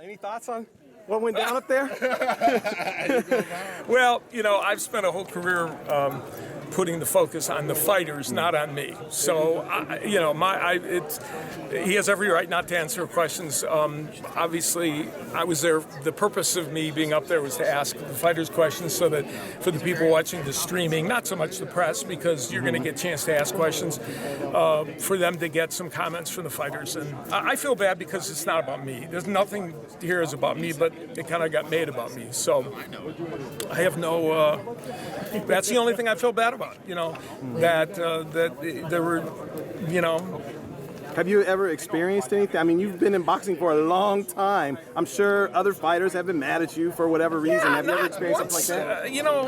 Any thoughts on what went down up there? Well, you know, I've spent a whole career putting the focus on the fighters, not on me. So, he has every right not to answer questions. Obviously, I was there. The purpose of me being up there was to ask the fighters questions so that for the people watching the streaming, not so much the press, because you're going to get a chance to ask questions, for them to get some comments from the fighters. And I feel bad because it's not about me. There's nothing here is about me, but it kind of got made about me. So I have no, that's the only thing I feel bad about, you know, that there were, you know. Have you ever experienced anything? I mean, you've been in boxing for a long time. I'm sure other fighters have been mad at you for whatever reason. Yeah, have you ever experienced something like that? You know,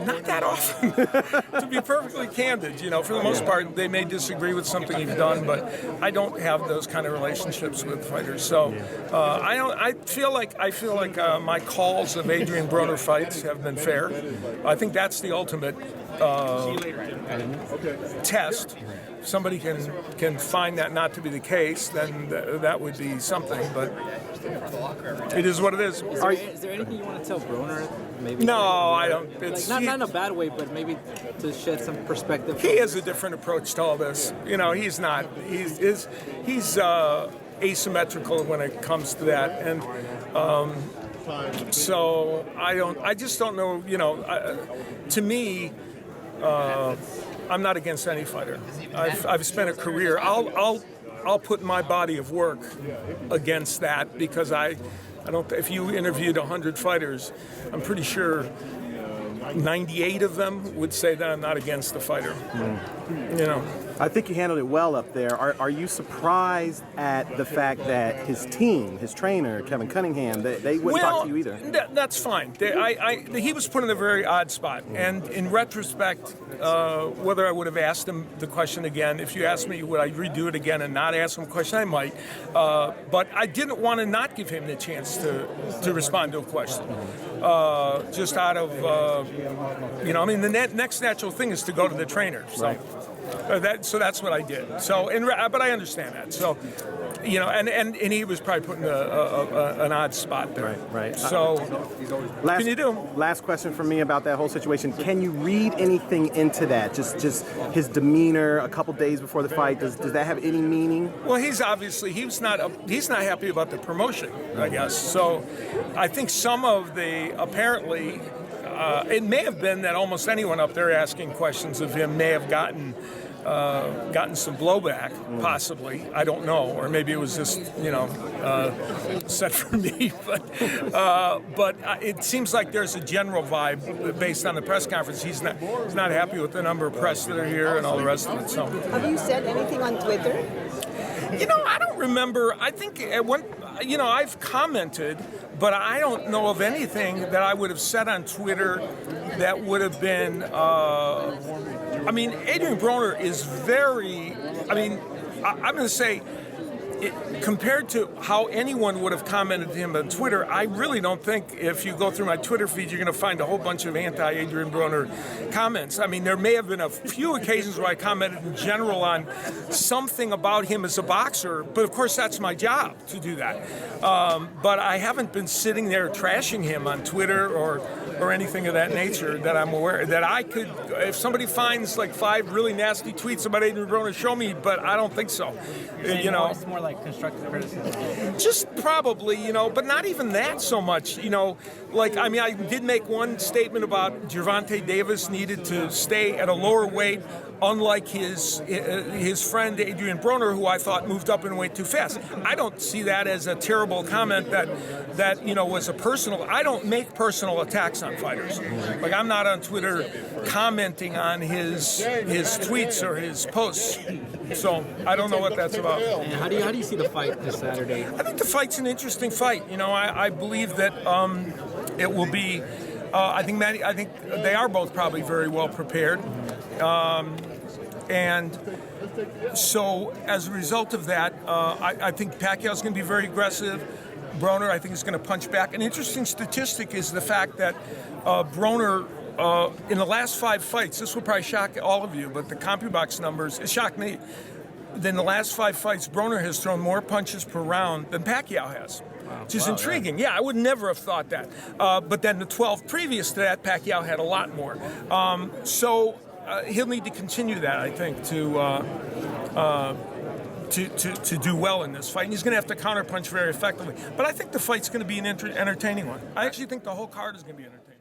not that often, to be perfectly candid. You know, for the most part, they may disagree with something you've done, but I don't have those kind of relationships with fighters. So I feel like my calls of Adrien Broner fights have been fair. I think that's the ultimate test. If somebody can find that not to be the case, then that would be something. But it is what it is. Is there anything you want to tell Broner? Maybe. No, I don't. It's not in a bad way, but maybe to shed some perspective. He has a different approach to all this. You know, he's not. He's asymmetrical when it comes to that, and so I just don't know. You know, to me. I'm not against any fighter. I've spent a career. I'll put my body of work against that because I don't. If you interviewed 100 fighters, I'm pretty sure 98 of them would say that I'm not against the fighter. You know. I think you handled it well up there. Are you surprised at the fact that his team, his trainer, Kevin Cunningham, they wouldn't talk to you either? That's fine. He was put in a very odd spot. And in retrospect, whether I would have asked him the question again, if you asked me would I redo it again and not ask him a question, I might. But I didn't want to not give him the chance to respond to a question. Just out of, you know, I mean, the next natural thing is to go to the trainer. So. Right. So that's what I did. So, but I understand that. So, you know, and he was probably put in an odd spot there. Right. So, what can you do? Last question for me about that whole situation. Can you read anything into that? Just his demeanor a couple days before the fight. Does that have any meaning? Well, he's not happy about the promotion, I guess. So, I think some of the apparently. It may have been that almost anyone up there asking questions of him may have gotten some blowback, possibly. I don't know, or maybe it was just set for me. But it seems like there's a general vibe based on the press conference. He's not happy with the number of press that are here and all the rest of it. So have you said anything on Twitter? You know, I don't remember. I think I've commented, but I don't know of anything that I would have said on Twitter that would have been. I mean, Adrien Broner is very. I mean, I'm going to say. Compared to how anyone would have commented to him on Twitter, I really don't think if you go through my Twitter feed, you're going to find a whole bunch of anti-Adrien Broner comments. I mean, there may have been a few occasions where I commented in general on something about him as a boxer, but of course that's my job to do that. But I haven't been sitting there trashing him on Twitter or anything of that nature that I'm aware that I could. If somebody finds like 5 really nasty tweets about Adrien Broner, show me. But I don't think so. You know, it's more like constructive criticism. Just probably, you know, but not even that so much. You know, like I mean, I did make one statement about Gervonta Davis needed to stay at a lower weight. Unlike his friend Adrien Broner, who I thought moved up in weight too fast. I don't see that as a terrible comment that you know was a personal. I don't make personal attacks on fighters. Like I'm not on Twitter commenting on his tweets or his posts. So I don't know what that's about. And how do you see the fight this Saturday? I think the fight's an interesting fight. You know, I believe that it will be. I think Manny. I think they are both probably very well prepared. And so, as a result of that, I think Pacquiao's going to be very aggressive. Broner, I think, is going to punch back. An interesting statistic is the fact that Broner, in the last 5 fights, this will probably shock all of you, but the CompuBox numbers, it shocked me. In the last 5 fights, Broner has thrown more punches per round than Pacquiao has. which is intriguing. Yeah, I would never have thought that. But then the 12 previous to that, Pacquiao had a lot more. So he'll need to continue that, I think, to do well in this fight. And he's going to have to counterpunch very effectively. But I think the fight's going to be an entertaining one. I actually think the whole card is going to be entertaining.